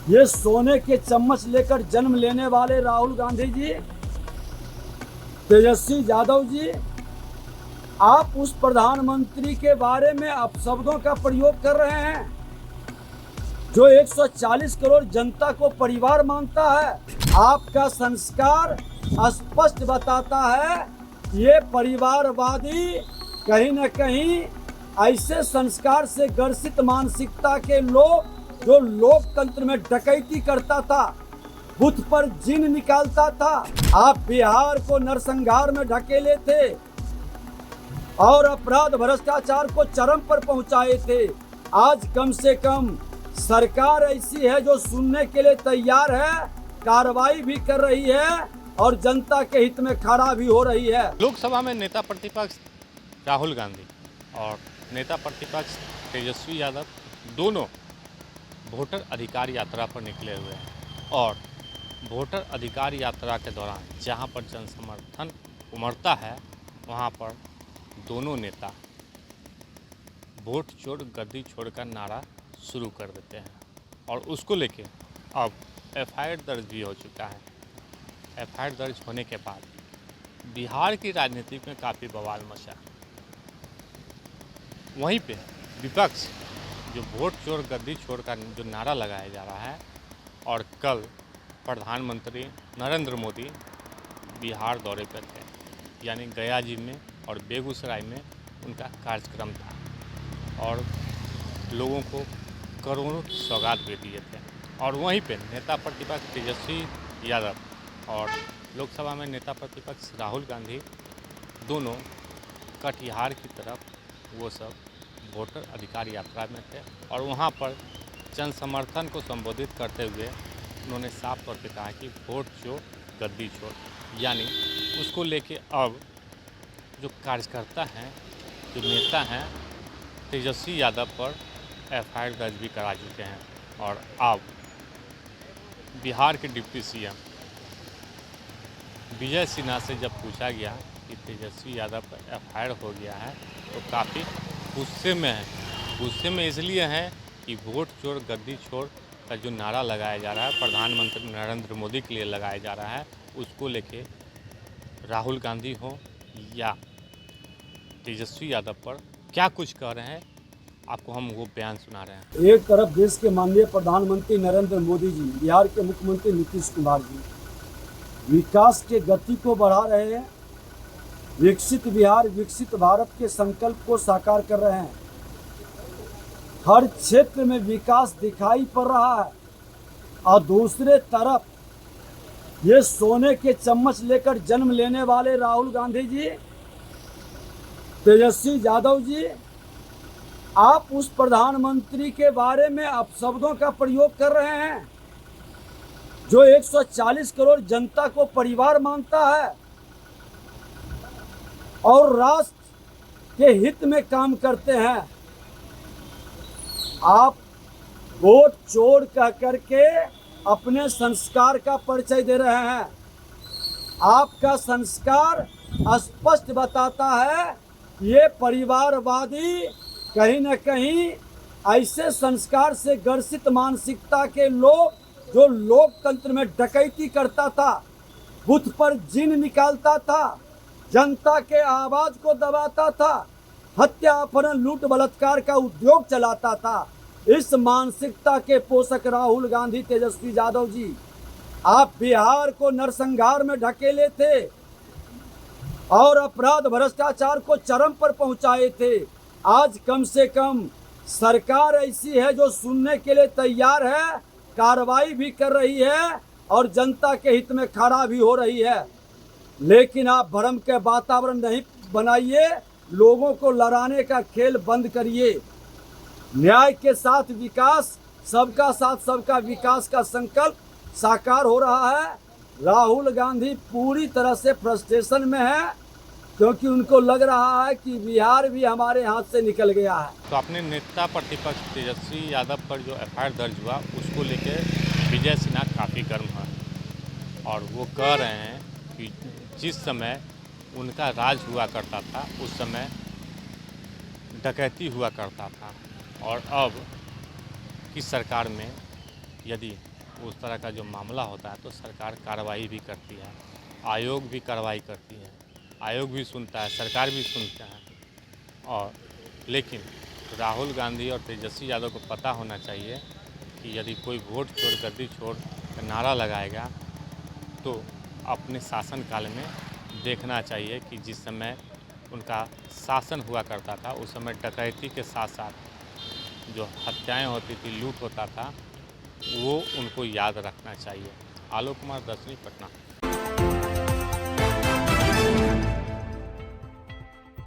ये सोने के चम्मच लेकर जन्म लेने वाले राहुल गांधी जी, तेजस्वी यादव जी, आप उस प्रधानमंत्री के बारे में अपशब्दों का प्रयोग कर रहे हैं जो 140 करोड़ जनता को परिवार मानता है। आपका संस्कार स्पष्ट बताता है ये परिवारवादी कहीं न कहीं ऐसे संस्कार से ग्रसित मानसिकता के लोग जो लोकतंत्र में डकैती करता था, बुथ पर जिन निकालता था। आप बिहार को नरसंहार में ढकेले थे और अपराध भ्रष्टाचार को चरम पर पहुंचाए थे। आज कम से कम सरकार ऐसी है जो सुनने के लिए तैयार है, कार्रवाई भी कर रही है और जनता के हित में खड़ा भी हो रही है। लोकसभा में नेता प्रतिपक्ष राहुल गांधी और नेता प्रतिपक्ष तेजस्वी यादव दोनों वोटर अधिकार यात्रा पर निकले हुए हैं और वोटर अधिकार यात्रा के दौरान जहां पर जन समर्थन उमड़ता है वहां पर दोनों नेता वोट चोर गद्दी छोड़ का नारा शुरू कर देते हैं और उसको लेके अब एफआईआर दर्ज भी हो चुका है। एफआईआर दर्ज होने के बाद बिहार की राजनीति में काफ़ी बवाल मचा। वहीं पे विपक्ष जो वोट चोर गद्दी छोड़ का जो नारा लगाया जा रहा है और कल प्रधानमंत्री नरेंद्र मोदी बिहार दौरे पर थे, यानी गया जी में और बेगूसराय में उनका कार्यक्रम था और लोगों को करोड़ों की सौगात भी दिए थे। और वहीं पे नेता प्रतिपक्ष तेजस्वी यादव और लोकसभा में नेता प्रतिपक्ष राहुल गांधी दोनों कटिहार की तरफ वो सब वोटर अधिकार यात्रा में थे और वहाँ पर जन समर्थन को संबोधित करते हुए उन्होंने साफ तौर पे कहा कि वोट चोर गद्दी चोर, यानी उसको लेके अब जो कार्यकर्ता हैं, जो नेता हैं, तेजस्वी यादव पर एफआईआर दर्ज भी करा चुके हैं। और अब बिहार के डिप्टी सीएम विजय सिन्हा से जब पूछा गया कि तेजस्वी यादव पर एफआईआर हो गया है तो काफ़ी गुस्से में है। गुस्से में इसलिए है कि वोट चोर गद्दी चोर का जो नारा लगाया जा रहा है प्रधानमंत्री नरेंद्र मोदी के लिए लगाया जा रहा है, उसको लेके राहुल गांधी हो या तेजस्वी यादव पर क्या कुछ कह रहे हैं, आपको हम वो बयान सुना रहे हैं। एक तरफ देश के माननीय प्रधानमंत्री नरेंद्र मोदी जी, बिहार के मुख्यमंत्री नीतीश कुमार जी विकास के गति को बढ़ा रहे हैं, विकसित बिहार विकसित भारत के संकल्प को साकार कर रहे हैं। हर क्षेत्र में विकास दिखाई पड़ रहा है और दूसरे तरफ ये सोने के चम्मच लेकर जन्म लेने वाले राहुल गांधी जी, तेजस्वी यादव जी, आप उस प्रधानमंत्री के बारे में अपशब्दों का प्रयोग कर रहे हैं जो 140 करोड़ जनता को परिवार मानता है और राष्ट्र के हित में काम करते हैं। आप वोट चोर कह करके अपने संस्कार का परिचय दे रहे हैं। आपका संस्कार स्पष्ट बताता है ये परिवारवादी कहीं न कहीं ऐसे संस्कार से ग्रसित मानसिकता के लोग जो लोकतंत्र में डकैती करता था, बुथ पर जिन निकालता था, जनता के आवाज को दबाता था, हत्या अपहरण लूट बलात्कार का उद्योग चलाता था। इस मानसिकता के पोषक राहुल गांधी तेजस्वी यादव जी, आप बिहार को नरसंहार में ढकेले थे और अपराध भ्रष्टाचार को चरम पर पहुंचाए थे। आज कम से कम सरकार ऐसी है जो सुनने के लिए तैयार है, कार्रवाई भी कर रही है और जनता के हित में खड़ा भी हो रही है। लेकिन आप भ्रम के वातावरण नहीं बनाइए, लोगों को लड़ाने का खेल बंद करिए। न्याय के साथ विकास, सबका साथ सबका विकास का संकल्प साकार हो रहा है। राहुल गांधी पूरी तरह से फ्रस्ट्रेशन में है क्योंकि उनको लग रहा है कि बिहार भी हमारे हाथ से निकल गया है। तो अपने नेता प्रतिपक्ष तेजस्वी यादव पर जो एफआईआर दर्ज हुआ उसको लेकर विजय सिन्हा काफ़ी गर्म है और वो कह रहे हैं कि जिस समय उनका राज हुआ करता था उस समय डकैती हुआ करता था और अब की सरकार में यदि उस तरह का जो मामला होता है तो सरकार कार्रवाई भी करती है, आयोग भी कार्रवाई करती है, आयोग भी सुनता है, सरकार भी सुनता है। और लेकिन राहुल गांधी और तेजस्वी यादव को पता होना चाहिए कि यदि कोई वोट चोर गद्दी चोर का नारा लगाएगा तो अपने शासनकाल में देखना चाहिए कि जिस समय उनका शासन हुआ करता था उस समय डकैती के साथ साथ जो हत्याएं होती थी, लूट होता था, वो उनको याद रखना चाहिए। आलोक कुमार, 10वीं, पटना।